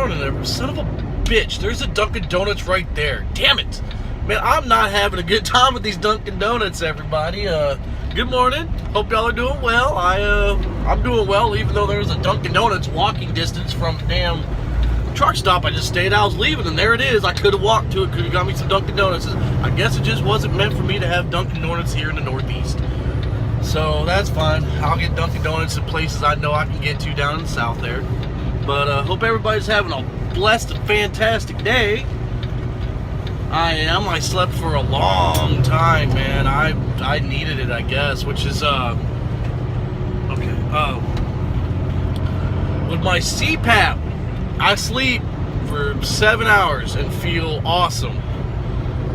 morning, son of a bitch. There's a Dunkin' Donuts right there. Damn it. Man, I'm not having a good time with these Dunkin' Donuts, everybody. Good morning. Hope y'all are doing well. I'm doing well, even though there's a Dunkin' Donuts walking distance from the damn truck stop I just stayed. I was leaving, and there it is. I could have walked to it, could have got me some Dunkin' Donuts. I guess it just wasn't meant for me to have Dunkin' Donuts here in the Northeast. So that's fine. I'll get Dunkin' Donuts in places I know I can get to down in the South there. But hope everybody's having a blessed and fantastic day. I am. I slept for a long time, man. I needed it, I guess, which is okay. With my CPAP, I sleep for 7 hours and feel awesome.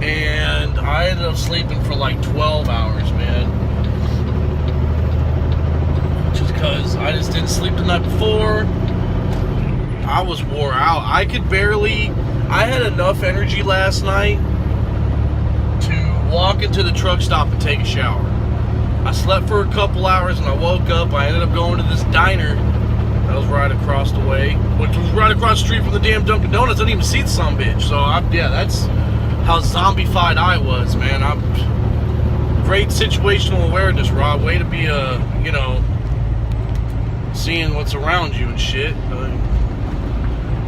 And I ended up sleeping for like 12 hours, man. Just because I just didn't sleep the night before. I was wore out. I had enough energy last night to walk into the truck stop and take a shower. I slept for a couple hours and I woke up. I ended up going to this diner that was right across the way, which was right across the street from the damn Dunkin' Donuts. I didn't even see the sumbitch. So, that's how zombified I was, man. Great situational awareness, Rob. Way to be, seeing what's around you and shit.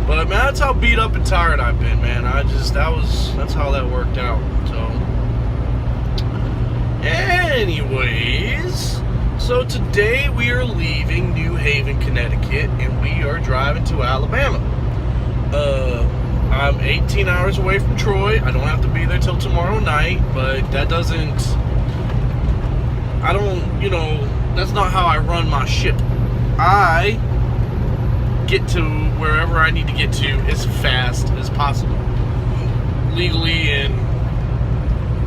But man, that's how beat up and tired I've been, man. That's how that worked out. So, anyways, so today we are leaving New Haven, Connecticut, and we are driving to Alabama. I'm 18 hours away from Troy. I don't have to be there till tomorrow night, but that's not how I run my ship. I get to wherever I need to get to as fast as possible, legally, and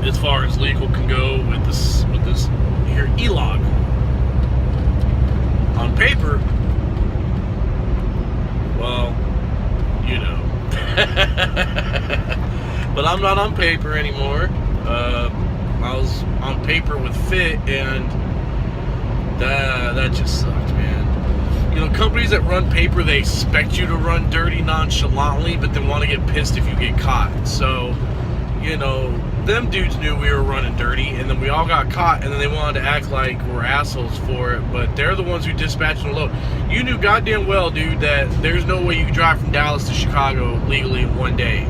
as far as legal can go with this here e-log. On paper, well, but I'm not on paper anymore. I was on paper with Fit, and that just sucked, man. Companies that run paper, they expect you to run dirty nonchalantly, but then want to get pissed if you get caught. So, them dudes knew we were running dirty, and then we all got caught, and then they wanted to act like we're assholes for it, but they're the ones who dispatched the load. You knew goddamn well, dude, that there's no way you can drive from Dallas to Chicago legally in one day.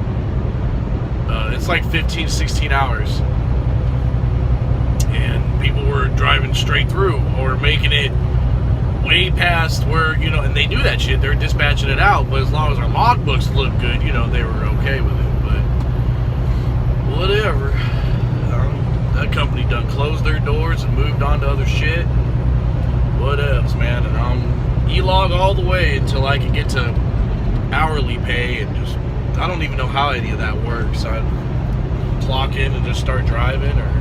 It's like 15, 16 hours. And people were driving straight through, or making it way past where, and they knew that shit. They were dispatching it out, but as long as our logbooks looked good, they were okay with it. But whatever. That company done closed their doors and moved on to other shit. Whatevs, man. And I'm e-log all the way until I can get to hourly pay, and I don't even know how any of that works. I clock in and just start driving, or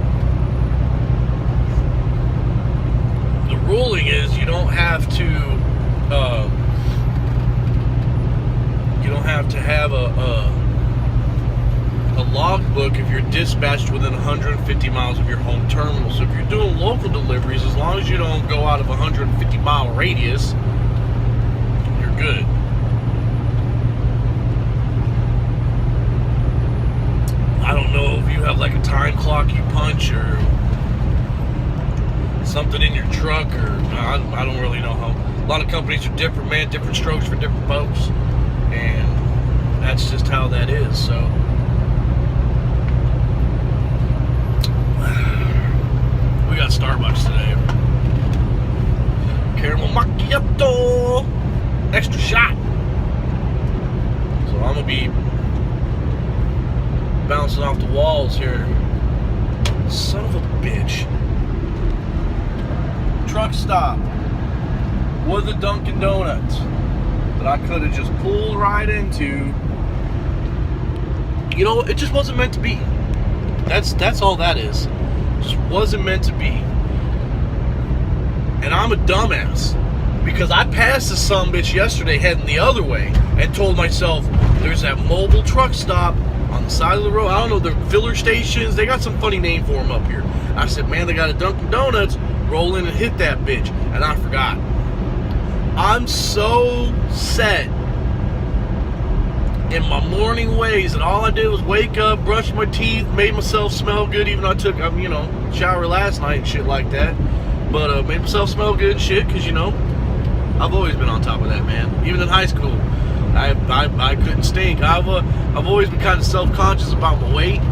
the ruling is you don't have to have a logbook if you're dispatched within 150 miles of your home terminal. So if you're doing local deliveries, as long as you don't go out of a 150-mile radius, you're good. I don't know if you have like a time clock you punch, or something in your truck, or I don't really know how. A lot of companies are different, man. Different strokes for different folks, and that's just how that is. So we got Starbucks today. Caramel macchiato, extra shot. So I'm gonna be bouncing off the walls here. Son of a bitch. Truck stop with a Dunkin' Donuts that I could have just pulled right into. It just wasn't meant to be. That's all that is. It just wasn't meant to be. And I'm a dumbass, because I passed the sumbitch yesterday heading the other way and told myself there's that mobile truck stop on the side of the road. I don't know, the filler stations, they got some funny name for them up here. I said, man, they got a Dunkin' Donuts. Roll in and hit that bitch. And I forgot. I'm so set in my morning ways, and all I did was wake up, brush my teeth, made myself smell good, even though I took, shower last night and shit like that. But made myself smell good and shit, because, I've always been on top of that, man. Even in high school, I couldn't stink. I've always been kind of self-conscious about my weight.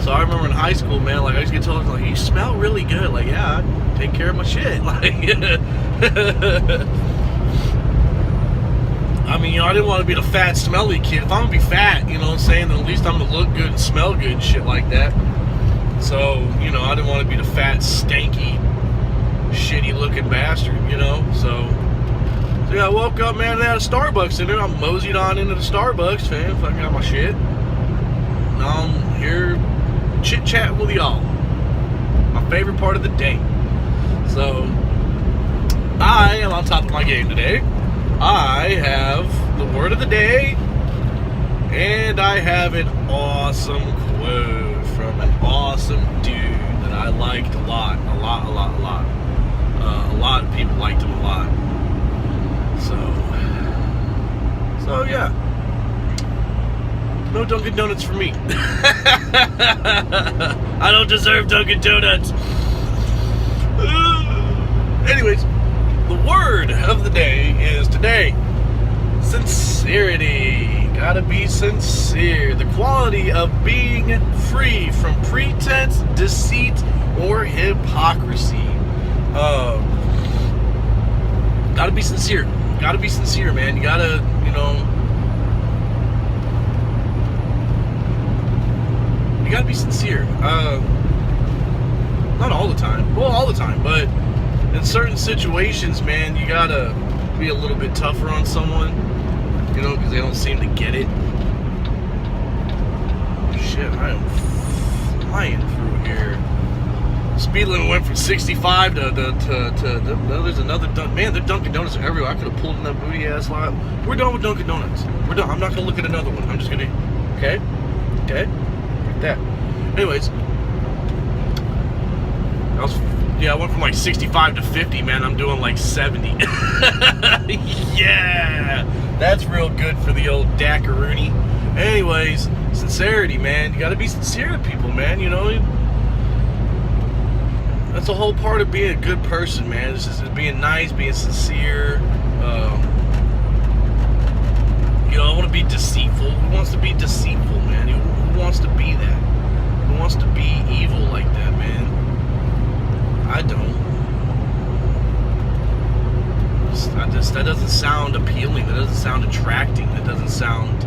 So I remember in high school, man, like I used to get told, like, you smell really good. Like, yeah, I take care of my shit. Like, I mean, I didn't want to be the fat, smelly kid. If I'm gonna be fat, you know what I'm saying, then at least I'm gonna look good and smell good and shit like that. So, I didn't want to be the fat, stanky, shitty looking bastard, So yeah, I woke up, man, and they had a Starbucks in there. I moseyed on into the Starbucks, man. Fucking got my shit. Now I'm here chit chat with y'all. My favorite part of the day. So I am on top of my game today. I have the word of the day, and I have an awesome quote from an awesome dude that I liked a lot. A lot of people liked him a lot. So yeah. No Dunkin' Donuts for me. I don't deserve Dunkin' Donuts. Anyways, the word of the day is today, sincerity. Gotta be sincere. The quality of being free from pretense, deceit, or hypocrisy. Gotta be sincere. Gotta be sincere, man. You gotta, you gotta be sincere. Not all the time. Well, all the time, but in certain situations, man, you gotta be a little bit tougher on someone, because they don't seem to get it. Shit, I am flying through here. Speed limit went from 65 to there's another man. There's Dunkin' Donuts everywhere. I could have pulled in that booty ass lot. We're done with Dunkin' Donuts. We're done. I'm not gonna look at another one. I'm just gonna, okay, like that. Anyways, I went from like 65 to 50, man. I'm doing like 70. Yeah, that's real good for the old Dackaroony. Anyways, sincerity, man. You gotta be sincere to people, man. That's a whole part of being a good person, man. It's just being nice, being sincere. I want to be deceitful. Who wants to be deceitful, man? Who wants to be that? Who wants to be evil like that, man? I don't. That doesn't sound appealing. That doesn't sound attracting. That doesn't sound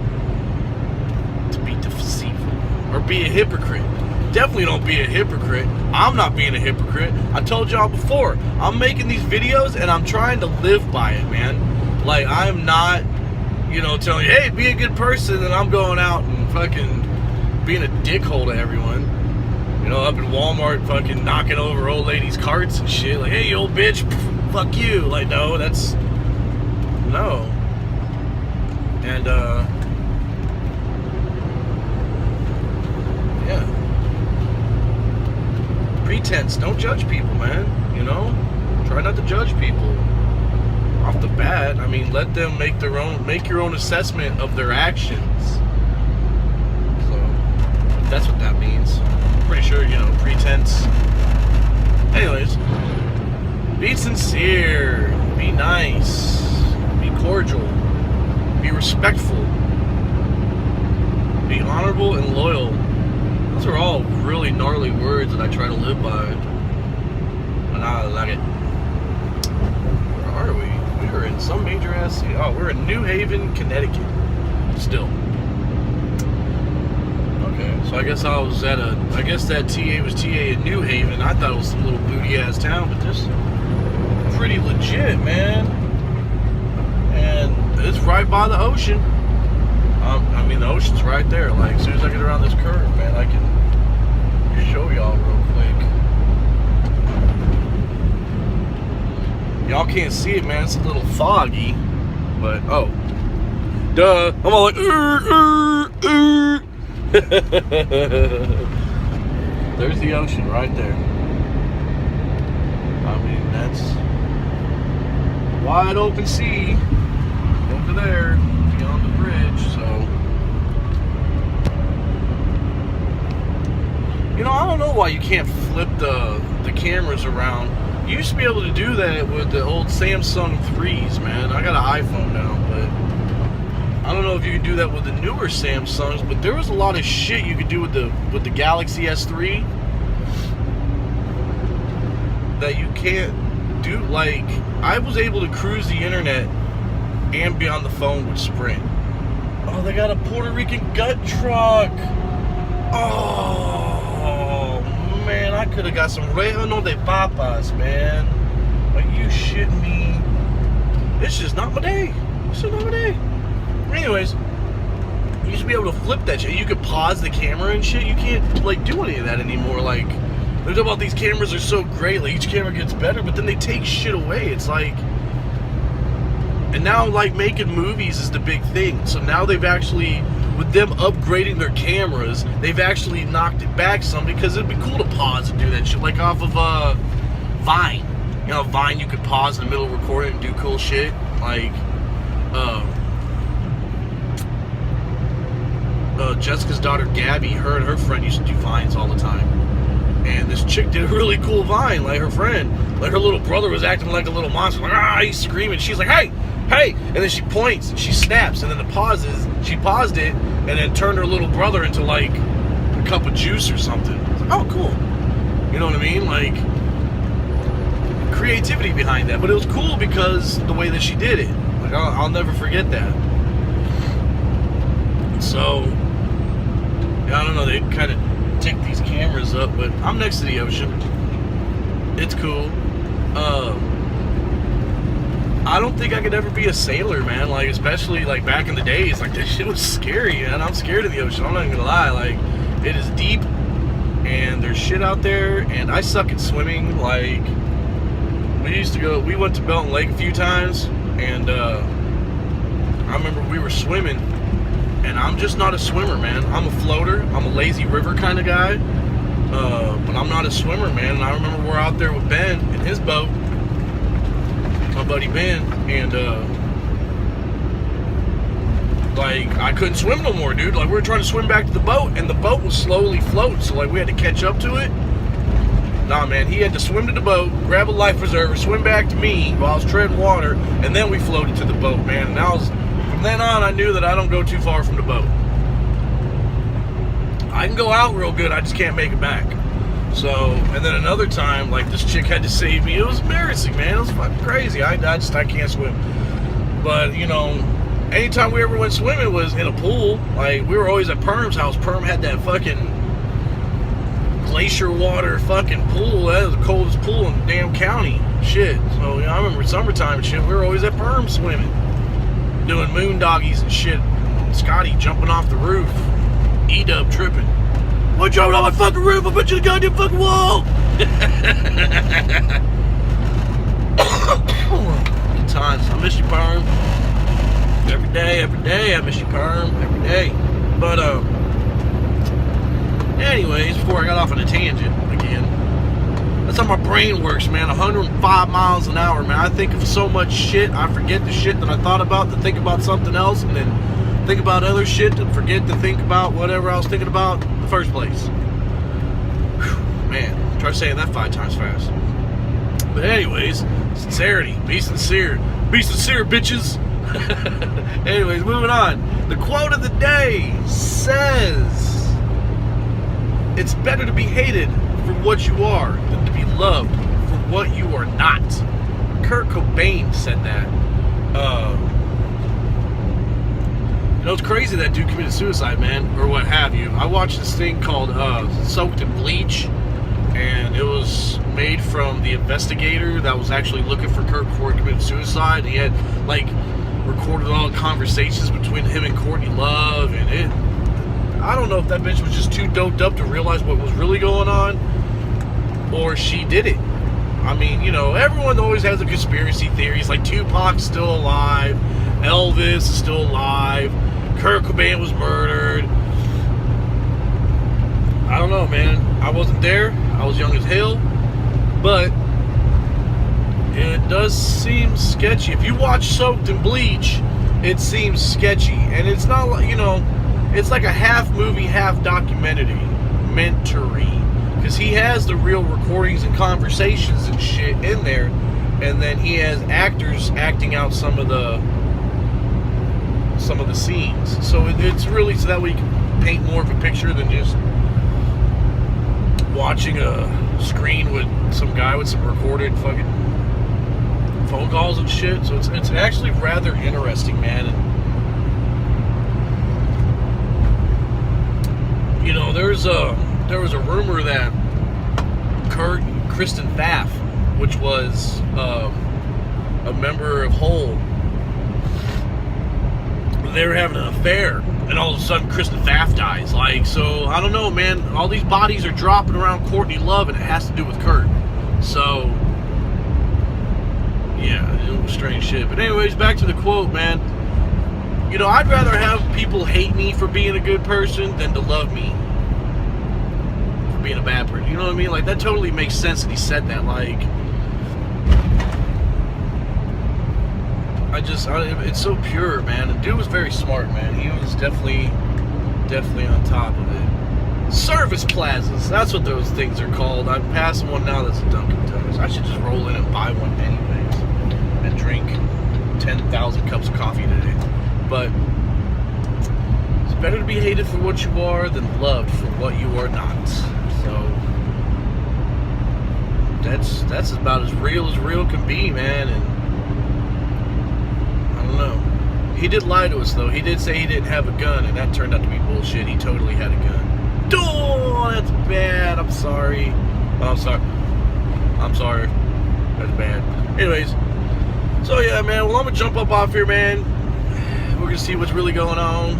to be deceitful or be a hypocrite. Definitely don't be a hypocrite. I'm not being a hypocrite. I told y'all before, I'm making these videos and I'm trying to live by it, man. Like, I'm not, telling you, hey, be a good person, and I'm going out and fucking being a dickhole to everyone. Up in Walmart fucking knocking over old ladies' carts and shit. Like, hey, you old bitch, fuck you. Like, no. And, yeah. Pretense. Don't judge people, man. Try not to judge people off the bat. I mean, let them make your own assessment of their actions. So that's what that means. I'm pretty sure, pretense. Anyways, be sincere, be nice, be cordial, be respectful, be honorable and loyal. Those are all really gnarly words that I try to live by, and I like it. Where are we? We are in some major ass city. Oh, we're in New Haven, Connecticut. Still. Okay, so I guess I guess that TA was TA in New Haven. I thought it was some little booty ass town, but this is pretty legit, man. And it's right by the ocean. I mean, the ocean's right there. Like, as soon as I get around this curve, man, I can show y'all real quick. Y'all can't see it, man. It's a little foggy. But, oh. Duh. I'm all like, There's the ocean right there. I mean, that's wide open sea over there beyond the bridge. So I don't know why you can't flip the cameras around. You used to be able to do that with the old Samsung 3s, man. I got an iPhone now, but I don't know if you can do that with the newer Samsungs. But there was a lot of shit you could do with the Galaxy S3 that you can't do. Like, I was able to cruise the internet and be on the phone with Sprint. Oh, they got a Puerto Rican gut truck. Oh, man, I could have got some Rejano de Papas, man. Are you shitting me? It's just not my day. It's just not my day. Anyways, you used to be able to flip that shit. You could pause the camera and shit. You can't, like, do any of that anymore. Like, they're talking about these cameras are so great. Like, each camera gets better, but then they take shit away. It's like... And now, like, making movies is the big thing. So now they've actually, with them upgrading their cameras, they've actually knocked it back some, because it'd be cool to pause and do that shit. Like off of Vine. Vine, you could pause in the middle of recording and do cool shit. Like, Jessica's daughter, Gabby, her and her friend used to do Vines all the time. And this chick did a really cool Vine, like her friend. Like, her little brother was acting like a little monster. Like, he's screaming. She's like, hey! And then she points, she snaps, and then she paused it, and then turned her little brother into, like, a cup of juice or something. Like, oh, cool. You know what I mean? Like, creativity behind that. But it was cool because the way that she did it. Like, I'll never forget that. So, I don't know, they kind of take these cameras up, but I'm next to the ocean. It's cool. I don't think I could ever be a sailor, man. Like, especially, like, back in the days. Like, this shit was scary, man. I'm scared of the ocean. I'm not even gonna lie. Like, it is deep, and there's shit out there, and I suck at swimming. Like, we went to Belton Lake a few times, and I remember we were swimming, and I'm just not a swimmer, man. I'm a floater. I'm a lazy river kind of guy, but I'm not a swimmer, man. And I remember we're out there with Ben in his boat, my buddy Ben, and like, I couldn't swim no more, dude. Like, we were trying to swim back to the boat, and the boat was slowly floating, so like we had to catch up to it. Nah, man, he had to swim to the boat, grab a life preserver, swim back to me while I was treading water, and then we floated to the boat, man. And from then on, I knew that I don't go too far from the boat. I can go out real good, I just can't make it back. So, and then another time, like, this chick had to save me. It was embarrassing, man. It was fucking crazy. I can't swim. But, anytime we ever went swimming was in a pool. Like, we were always at Perm's house. Perm had that fucking glacier water fucking pool. That was the coldest pool in the damn county. Shit. So, I remember summertime and shit, we were always at Perm swimming. Doing moon doggies and shit. Scotty jumping off the roof. E-dub tripping. Why jumping on my fucking roof? I bet you the goddamn fucking wall! Good times. I miss you, Perm. Every day, I miss you, Perm. Every day. But, anyways, before I got off on a tangent again, that's how my brain works, man. 105 miles an hour, man. I think of so much shit, I forget the shit that I thought about to think about something else, and then think about other shit to forget to think about whatever I was thinking about in the first place. Whew, man, try saying that 5 times fast. But anyways, sincerity. Be sincere. Be sincere, bitches. Anyways, moving on. The quote of the day says, it's better to be hated for what you are than to be loved for what you are not. Kurt Cobain said that. It's crazy that dude committed suicide, man, or what have you. I watched this thing called Soaked in Bleach, and it was made from the investigator that was actually looking for Kurt before he committed suicide. He had, like, recorded all the conversations between him and Courtney Love, and I don't know if that bitch was just too doped up to realize what was really going on, or she did it. I mean, everyone always has a conspiracy theories, like Tupac's still alive, Elvis is still alive, Kurt Cobain was murdered. I don't know, man. I wasn't there. I was young as hell. But it does seem sketchy. If you watch Soaked in Bleach, it seems sketchy. And it's not like, it's like a half movie, half documentary. because he has the real recordings and conversations and shit in there, and then he has actors acting out some of the scenes. So it's really so that we can paint more of a picture than just watching a screen with some guy with some recorded fucking phone calls and shit. So it's actually rather interesting, man. And, you know, there was a rumor that Kurt and Kristen Pfaff, which was a member of Hole, they were having an affair, and all of a sudden Kristen Pfaff dies. Like, so I don't know, man. All these bodies are dropping around Courtney Love, and it has to do with Kurt. So yeah, it was strange shit. But anyways, back to the quote, man. You know, I'd rather have people hate me for being a good person than to love me for being a bad person. You know what I mean? Like, that totally makes sense that he said that. Like, it's so pure, man. The dude was very smart, man. He was definitely on top of it. Service plazas, that's what those things are called. I'm passing one now that's a Dunkin' Donuts. I should just roll in and buy one anyways and drink 10,000 cups of coffee today. But it's better to be hated for what you are than loved for what you are not. So that's about as real can be, man. And I don't know. He did lie to us, though. He did say he didn't have a gun, and that turned out to be bullshit. He totally had a gun. Oh, that's bad. I'm sorry. Oh, I'm sorry. That's bad. Anyways, so yeah, man. Well, I'm gonna jump up off here, man. We're gonna see what's really going on.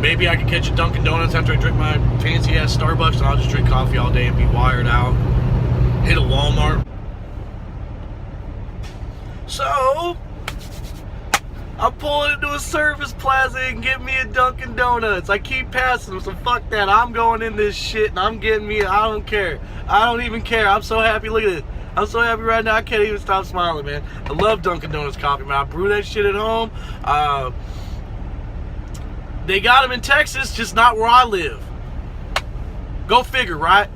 Maybe I can catch a Dunkin' Donuts after I drink my fancy ass Starbucks, and I'll just drink coffee all day and be wired out. Hit a Walmart. So I'm pulling into a service plaza and get me a Dunkin' Donuts. I keep passing them, so fuck that. I'm going in this shit and I'm getting me. I don't care. I don't even care. I'm so happy. Look at it. I'm so happy right now. I can't even stop smiling, man. I love Dunkin' Donuts coffee, man. I brew that shit at home. They got them in Texas, just not where I live. Go figure, right?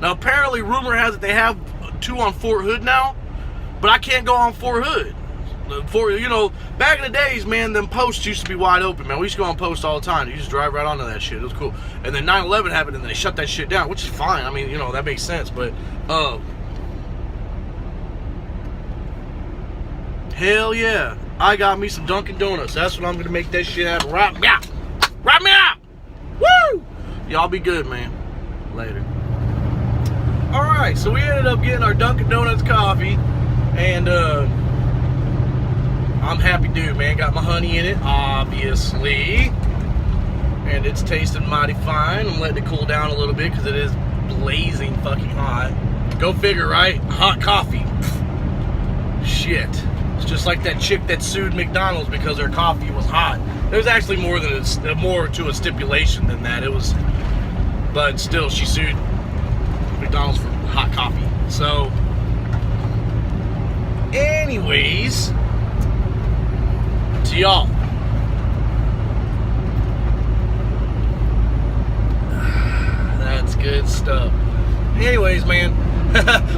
Now, apparently, rumor has it they have two on Fort Hood now, but I can't go on Fort Hood. You know, back in the days, man, them posts used to be wide open, man. We used to go on posts all the time. You just drive right onto that shit. It was cool. And then 9/11 happened, and they shut that shit down, which is fine. I mean, you know, that makes sense. But, hell yeah. I got me some Dunkin' Donuts. That's what I'm going to make that shit happen. Right me out. Right me out. Woo! Y'all be good, man. Later. All right, so we ended up getting our Dunkin' Donuts coffee, and I'm happy dude, man. Got my honey in it, obviously, and it's tasting mighty fine. I'm letting it cool down a little bit because it is blazing fucking hot. Go figure, right? Hot coffee. Shit. It's just like that chick that sued McDonald's because her coffee was hot. There's actually more to a stipulation than that. But still, she sued McDonald's for hot coffee. So, anyways, to y'all. That's good stuff. Anyways, man.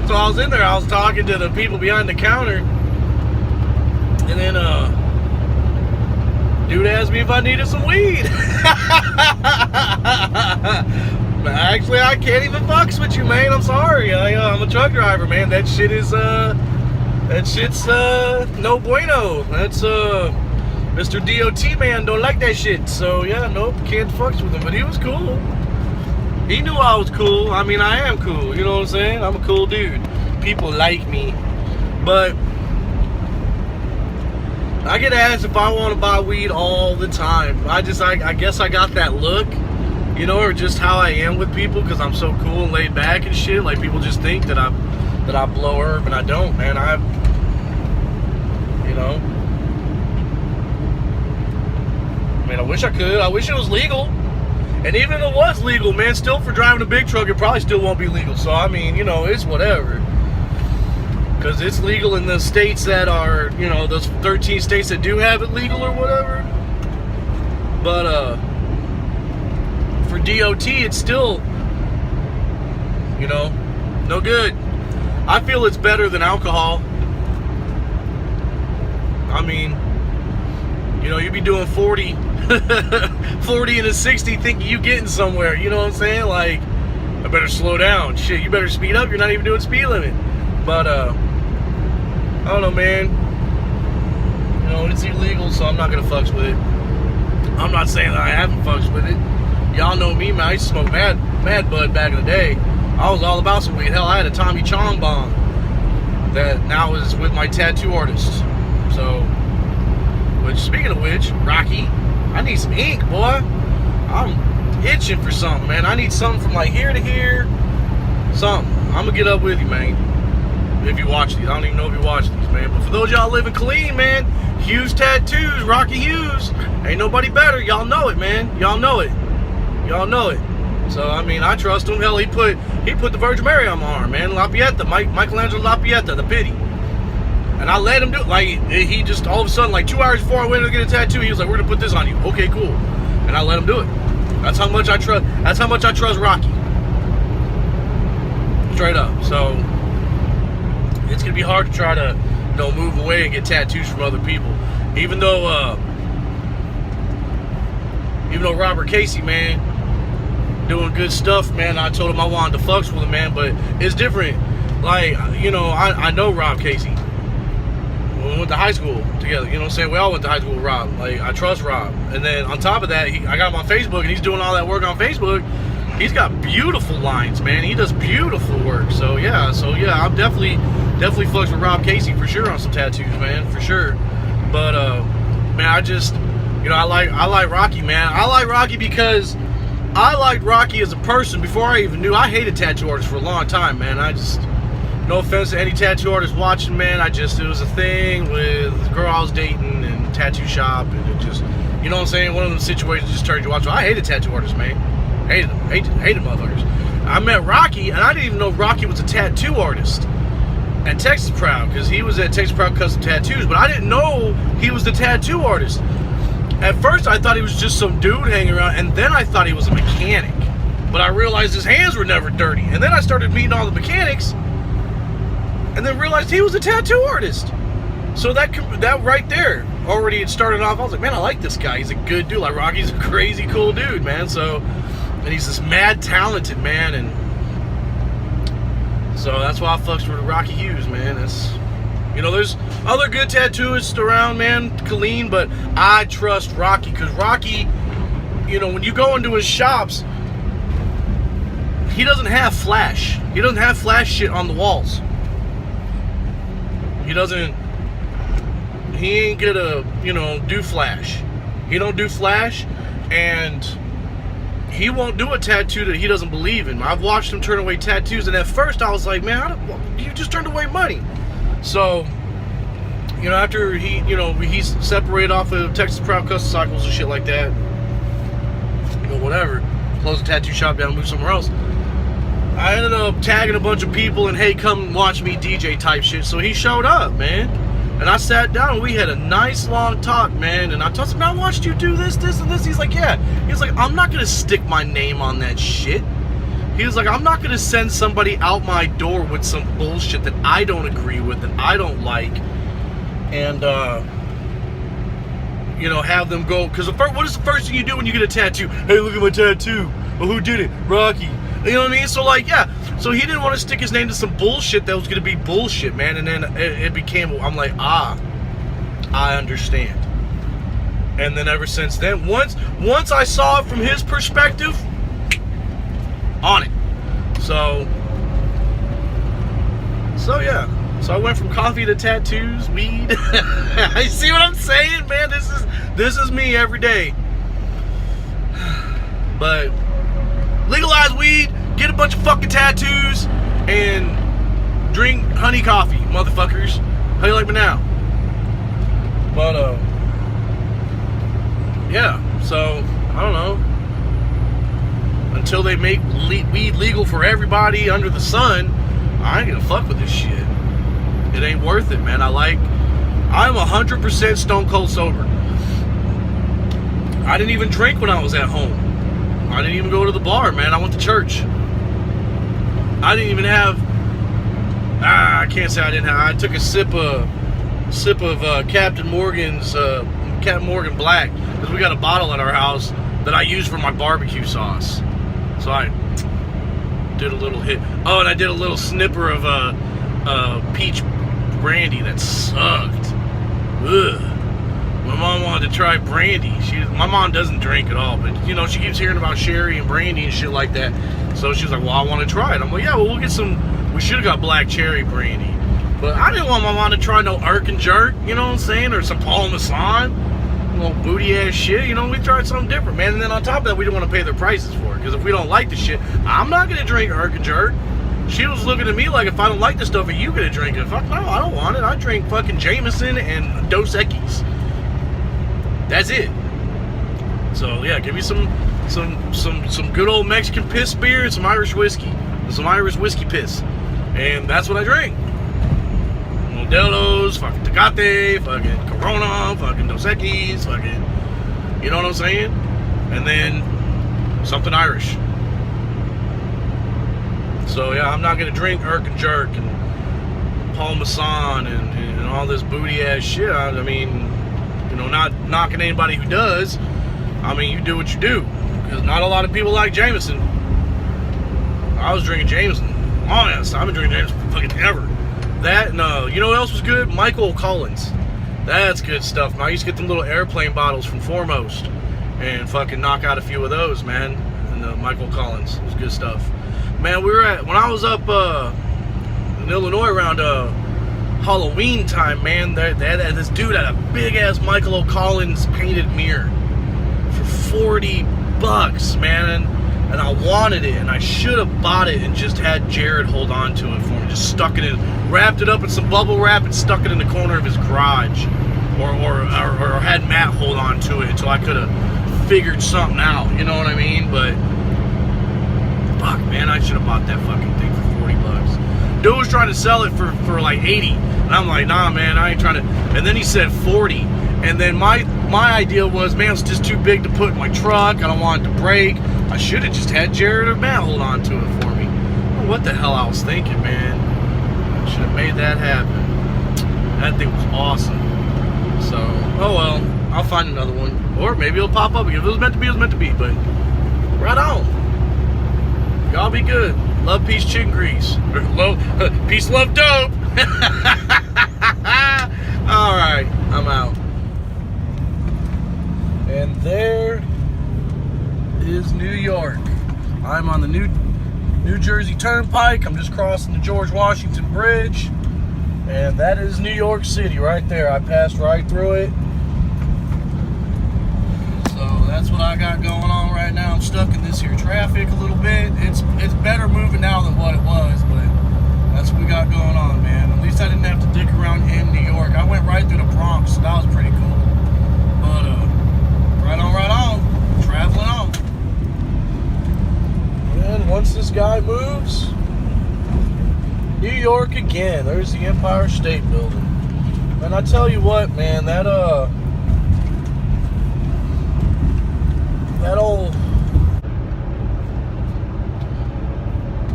So I was in there, I was talking to the people behind the counter, and then dude asked me if I needed some weed. Actually, I can't even fucks with you, man. I'm sorry. I'm a truck driver, man. That shit's no bueno. That's Mr. DOT man don't like that shit. So yeah, nope, can't fucks with him. But he was cool. He knew I was cool. I mean, I am cool. You know what I'm saying? I'm a cool dude. People like me. But I get asked if I want to buy weed all the time. I guess I got that look, you know, or just how I am with people because I'm so cool and laid back and shit. Like, people just think that I blow herb, and I don't, man. You know, I mean, I wish I could. I wish it was legal. And even if it was legal, man, still for driving a big truck, it probably still won't be legal. So, I mean, you know, it's whatever. Because it's legal in the states that are, you know, those 13 states that do have it legal or whatever. But, for DOT, it's still You know, no good. I feel it's better than alcohol. I mean, you know, you be doing 40 and a 60 thinking you getting somewhere. You know what I'm saying? Like, I better slow down. Shit, you better speed up. You're not even doing speed limit. But, I don't know, man. You know, it's illegal, so I'm not going to fucks with it. I'm not saying that I haven't fucks with it. Y'all know me, man. I used to smoke mad bud back in the day. I was all about some weed. Hell, I had a Tommy Chong bomb that now is with my tattoo artist. So, which, speaking of which, Rocky, I need some ink, boy. I'm itching for something, man. I need something from like here to here. Something. I'm gonna get up with you, man. If you watch these. I don't even know if you watch these, man. But for those y'all living clean, man, Hughes Tattoos, Rocky Hughes. Ain't nobody better. Y'all know it, man. Y'all know it. Y'all know it. So, I mean, I trust him. Hell, he put the Virgin Mary on my arm, man. Lappietta, Michelangelo Lappietta, the pity. And I let him do it. Like, he just, all of a sudden, like 2 hours before I went to get a tattoo, he was like, we're going to put this on you. Okay, cool. And I let him do it. That's how much I trust Rocky. Straight up. So, it's going to be hard to try to, you know, move away and get tattoos from other people. Even though Robert Casey, man, doing good stuff, man. I told him I wanted to fucks with him, man, but it's different. Like, you know, I know Rob Casey. We went to high school together, you know what I'm saying? We all went to high school with Rob. Like, I trust Rob. And then on top of that, I got him on Facebook, and he's doing all that work on Facebook. He's got beautiful lines, man. He does beautiful work. So yeah, I'm definitely fucks with Rob Casey for sure on some tattoos, man, for sure. But man, I just, you know, I like Rocky, man. I like Rocky because I liked Rocky as a person before I even knew. I hated tattoo artists for a long time, man. I just, no offense to any tattoo artists watching, man. It was a thing with the girl I was dating and tattoo shop, and it just, you know what I'm saying? One of those situations just turned you watch. I hated tattoo artists, man. Hated them. Hated motherfuckers. I met Rocky, and I didn't even know Rocky was a tattoo artist at Texas Proud, because he was at Texas Proud Custom Tattoos, but I didn't know he was the tattoo artist. At first, I thought he was just some dude hanging around, and then I thought he was a mechanic. But I realized his hands were never dirty. And then I started meeting all the mechanics, and then realized he was a tattoo artist. So that right there already had started off. I was like, man, I like this guy. He's a good dude. Like, Rocky's a crazy cool dude, man. So, and he's this mad talented, man. And so that's why I fucks with Rocky Hughes, man. That's, you know, there's other good tattooists around, man, clean, but I trust Rocky, because Rocky, you know, when you go into his shops, he doesn't have flash. He doesn't have flash shit on the walls. He ain't gonna, you know, do flash. He don't do flash, and he won't do a tattoo that he doesn't believe in. I've watched him turn away tattoos, and at first I was like, man, you just turned away money. So, you know, after he's separated off of Texas Proud Custom Cycles and shit like that, you know, whatever, close the tattoo shop down, move somewhere else, I ended up tagging a bunch of people and, hey, come watch me DJ type shit. So he showed up, man. And I sat down and we had a nice long talk, man. And I told him, I watched you do this, this, and this. He's like, yeah. He's like, I'm not going to stick my name on that shit. He was like, I'm not going to send somebody out my door with some bullshit that I don't agree with, that I don't like. And, you know, have them go. Because what is the first thing you do when you get a tattoo? Hey, look at my tattoo. Well, who did it? Rocky. You know what I mean? So, like, yeah. So he didn't want to stick his name to some bullshit that was going to be bullshit, man. And then it became, I'm like, I understand. And then ever since then, once I saw it from his perspective, on it. So yeah. So I went from coffee to tattoos, weed. You see what I'm saying, man? This is me every day. But legalize weed, get a bunch of fucking tattoos, and drink honey coffee, motherfuckers. How you like me now? But yeah. So I don't know. Until they make weed legal for everybody under the sun, I ain't gonna fuck with this shit. It ain't worth it, man. I'm 100% stone cold sober. I didn't even drink when I was at home. I didn't even go to the bar, man. I went to church. I didn't even have. I can't say I didn't have. I took a sip of Captain Morgan Black, because we got a bottle at our house that I use for my barbecue sauce. So I did a little hit. Oh, and I did a little snipper of peach brandy that sucked. Ugh. My mom wanted to try brandy. My mom doesn't drink at all, but you know, she keeps hearing about sherry and brandy and shit like that. So she was like, well, I want to try it. I'm like, yeah, well, we'll get some. We should have got black cherry brandy. But I didn't want my mom to try no Irk and Jerk, you know what I'm saying? Or some Paul Masson. Little booty ass shit, you know, we tried something different, man. And then on top of that, we didn't want to pay their prices for it. Because if we don't like the shit, I'm not going to drink Irk and Jerk. She was looking at me like, if I don't like this stuff, are you going to drink it? Fuck no, I don't want it. I drink fucking Jameson and Dos Equis. That's it. So yeah, give me some good old Mexican piss beer and some Irish whiskey. And some Irish whiskey piss. And that's what I drink. Modelo's, fucking Tecate, fucking Corona, fucking Dos Equis, fucking, you know what I'm saying? And then something Irish. So yeah, I'm not gonna drink Irk and Jerk and Paul Masson and all this booty ass shit. I mean, you know, not knocking anybody who does. I mean, you do what you do, because not a lot of people like Jameson. I was drinking Jameson. Oh yes, I've been drinking Jameson for fucking ever. That and you know what else was good? Michael Collins. That's good stuff. I used to get them little airplane bottles from Foremost and fucking knock out a few of those, man. And Michael Collins, it was good stuff. Man, when I was up in Illinois around Halloween time, man, this dude had a big ass Michael O'Collins painted mirror for $40, man. And I wanted it, and I should have bought it and just had Jared hold on to it for me. Just stuck it in, wrapped it up in some bubble wrap and stuck it in the corner of his garage. Or had Matt hold on to it until I could have figured something out, you know what I mean? But, fuck, man, I should have bought that fucking thing for $40. Dude was trying to sell it for like 80, and I'm like, nah, man, I ain't trying to. And then he said 40, and then my idea was, man, it's just too big to put in my truck. I don't want it to break. I should have just had Jared or Matt hold on to it for me. I don't know what the hell I was thinking, man. I should have made that happen. That thing was awesome. So, oh well, I'll find another one. Or maybe it'll pop up again. If it was meant to be, it was meant to be. But, right on. Y'all be good. Love, peace, chicken grease. Peace, love, dope. Alright, I'm out. And there is New York. I'm on the New Jersey Turnpike. I'm just crossing the George Washington Bridge. And that is New York City right there. I passed right through it. So that's what I got going on right now. I'm stuck in this here traffic a little bit. It's better moving now than what it was, but that's what we got going on, man. At least I didn't have to dick around in New York. I went right through the Bronx, so that was pretty cool. But right on. Traveling on. And once this guy moves, New York again. There's the Empire State Building. And I tell you what, man, that old...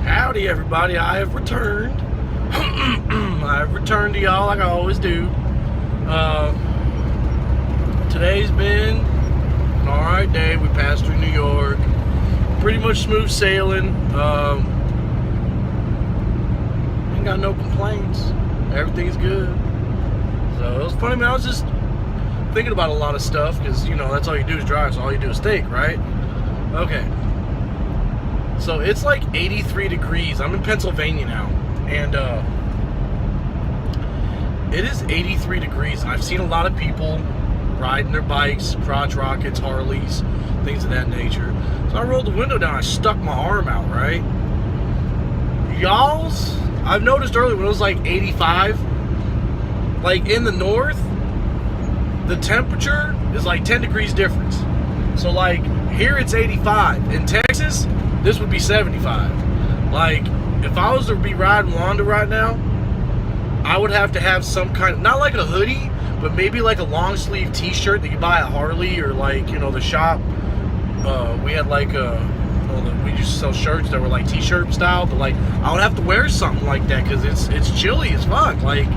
Howdy, everybody. I have returned. I have returned to y'all like I always do. Today's been an alright day. We passed through New York. Pretty much smooth sailing. Ain't got no complaints. Everything's good. So it was funny, man. I was just thinking about a lot of stuff because, you know, that's all you do is drive, so all you do is think, right? Okay. So it's like 83 degrees. I'm in Pennsylvania now, and it is 83 degrees. I've seen a lot of people riding their bikes, crotch rockets, Harleys, things of that nature. So I rolled the window down. I stuck my arm out, right? Y'all's, I've noticed earlier when it was like 85, like in the north, the temperature is like 10 degrees difference. So like here it's 85. In Texas, this would be 75. Like if I was to be riding Wanda right now, I would have to have some kind of, not like a hoodie, but maybe like a long sleeve t-shirt that you buy at Harley or like, you know, the shop. We had like a we used to sell shirts that were like t-shirt style, but like I would have to wear something like that because it's chilly as fuck. Like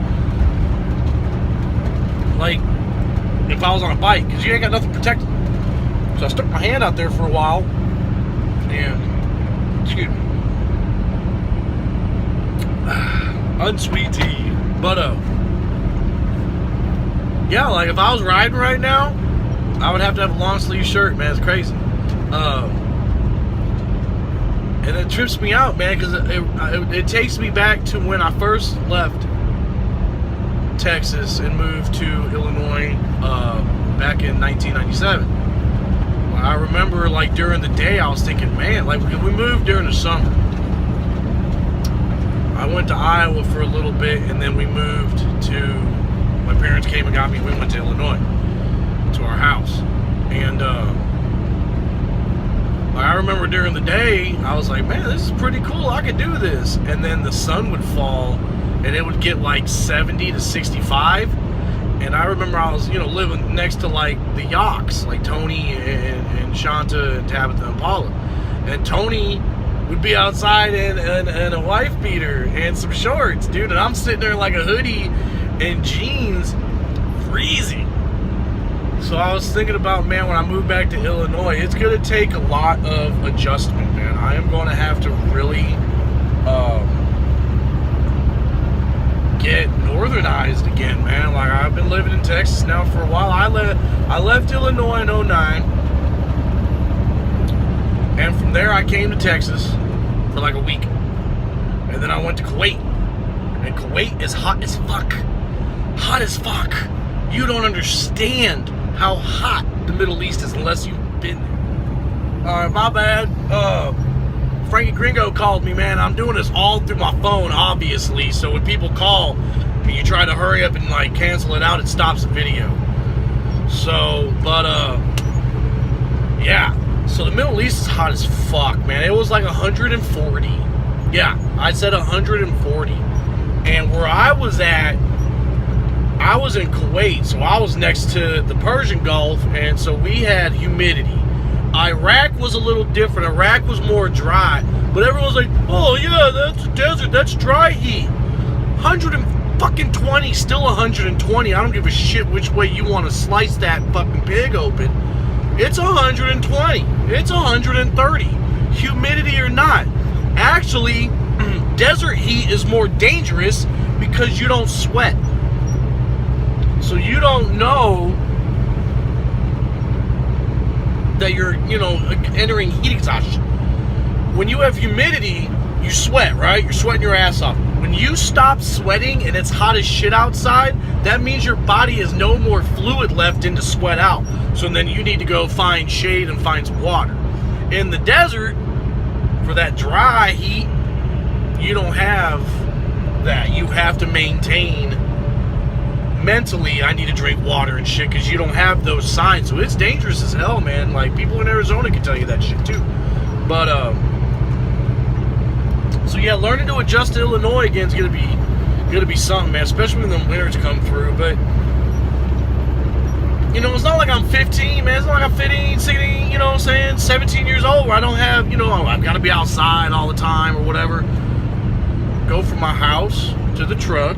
if I was on a bike, because you ain't got nothing protected. So I stuck my hand out there for a while, and excuse me, unsweet tea. But yeah, like if I was riding right now, I would have to have a long sleeve shirt, man. It's crazy. And it trips me out, man, because it takes me back to when I first left Texas and moved to Illinois back in 1997. I remember, like, during the day, I was thinking, man, like, we moved during the summer. I went to Iowa for a little bit, and then we moved to, my parents came and got me, we went to Illinois, to our house. And I remember during the day, I was like, man, this is pretty cool, I could do this. And then the sun would fall, and it would get like 70 to 65. And I remember I was, living next to like the Yawks, like Tony and Shanta and Tabitha and Paula. And Tony would be outside in a wife beater and some shorts, dude. And I'm sitting there in like a hoodie and jeans, freezing. So I was thinking about, man, when I move back to Illinois, it's going to take a lot of adjustment, man. I am going to have to really get northernized again, man. Like, I've been living in Texas now for a while. I left Illinois in 2009, and from there I came to Texas for like a week, and then I went to Kuwait, and Kuwait is hot as fuck. Hot as fuck. You don't understand how hot the Middle East is unless you've been there. Alright, my bad. Frankie Gringo called me, man. I'm doing this all through my phone, obviously. So when people call and you try to hurry up and like cancel it out, it stops the video. So, but yeah. So the Middle East is hot as fuck, man. It was like 140. Yeah, I said 140. And where I was at, I was in Kuwait, so I was next to the Persian Gulf, and so we had humidity. Iraq was a little different. Iraq was more dry, but everyone's like, oh yeah, that's a desert, that's dry heat. 120, still 120. I don't give a shit which way you want to slice that fucking pig open. It's 120. It's 130. Humidity or not. Actually, desert heat is more dangerous because you don't sweat. So you don't know that you're, entering heat exhaustion. When you have humidity, you sweat, right? You're sweating your ass off. When you stop sweating and it's hot as shit outside, that means your body has no more fluid left in to sweat out. So then you need to go find shade and find some water. In the desert, for that dry heat, you don't have that. You have to maintain mentally, I need to drink water and shit because you don't have those signs. So it's dangerous as hell, man. Like, people in Arizona can tell you that shit too. But so yeah, learning to adjust to Illinois again is gonna be something, man, especially when the winters come through. But it's not like I'm 15, man. It's not like I'm 15, 16, 17 years old where I don't have, I've got to be outside all the time or whatever. Go from my house to the truck,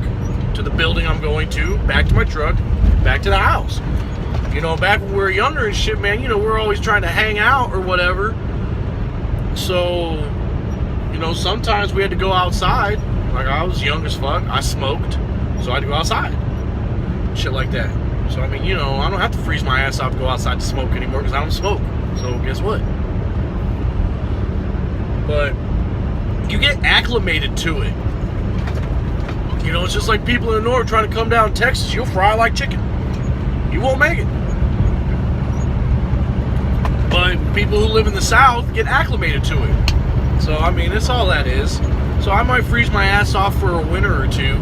to the building I'm going to, back to my truck, back to the house. Back when we were younger and shit, man, we're always trying to hang out or whatever. So, sometimes we had to go outside. Like, I was young as fuck. I smoked, so I had to go outside. Shit like that. So, I mean, I don't have to freeze my ass off to go outside to smoke anymore because I don't smoke. So, guess what? But you get acclimated to it. It's just like people in the north trying to come down to Texas. You'll fry like chicken. You won't make it. But people who live in the south get acclimated to it. So, I mean, that's all that is. So I might freeze my ass off for a winter or two.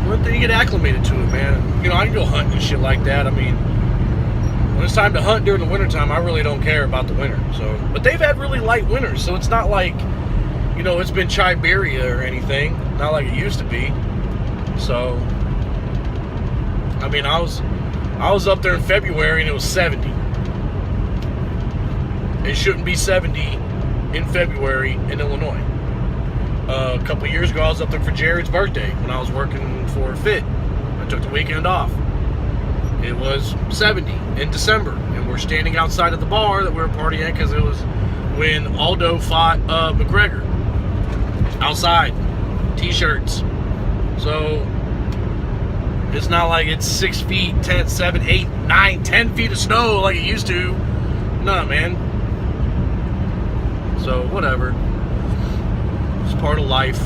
But then you get acclimated to it, man. I can go hunting and shit like that. I mean, when it's time to hunt during the wintertime, I really don't care about the winter. So, but they've had really light winters, so it's not like, it's been Siberia or anything. Not like it used to be. So, I mean, I was up there in February and it was 70. it shouldn't be 70 in February in Illinois. A couple years ago, I was up there for Jared's birthday when I was working for Fit. I took the weekend off. It was 70 in December, and we're standing outside of the bar that we were partying at because it was when Aldo fought McGregor. Outside, t-shirts. So it's not like it's 6 feet, 10, 7, 8, 9, 10 feet of snow like it used to. Nah, man. So whatever. It's part of life.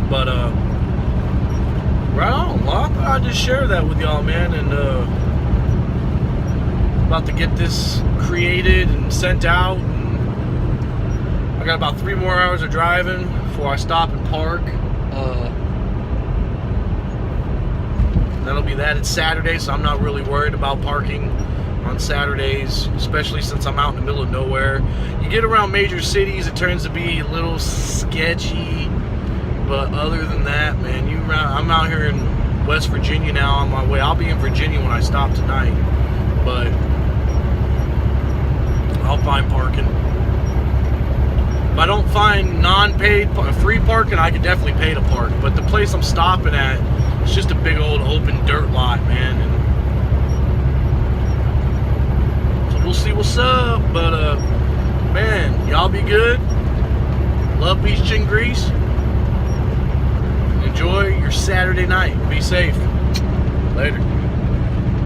But right on. Well, I thought I'd just share that with y'all, man. And about to get this created and sent out. And I got about 3 more hours of driving before I stop and park. That'll be that. It's Saturday, so I'm not really worried about parking on Saturdays, especially since I'm out in the middle of nowhere. You get around major cities, it turns to be a little sketchy. But other than that, man, I'm out here in West Virginia now on my way. I'll be in Virginia when I stop tonight, but I'll find parking. If I don't find non-paid, free parking, I could definitely pay to park. But the place I'm stopping at, it's just a big old open dirt lot, man. And so we'll see what's up. But man, y'all be good. Love, peace, chin grease. Enjoy your Saturday night. Be safe. Later.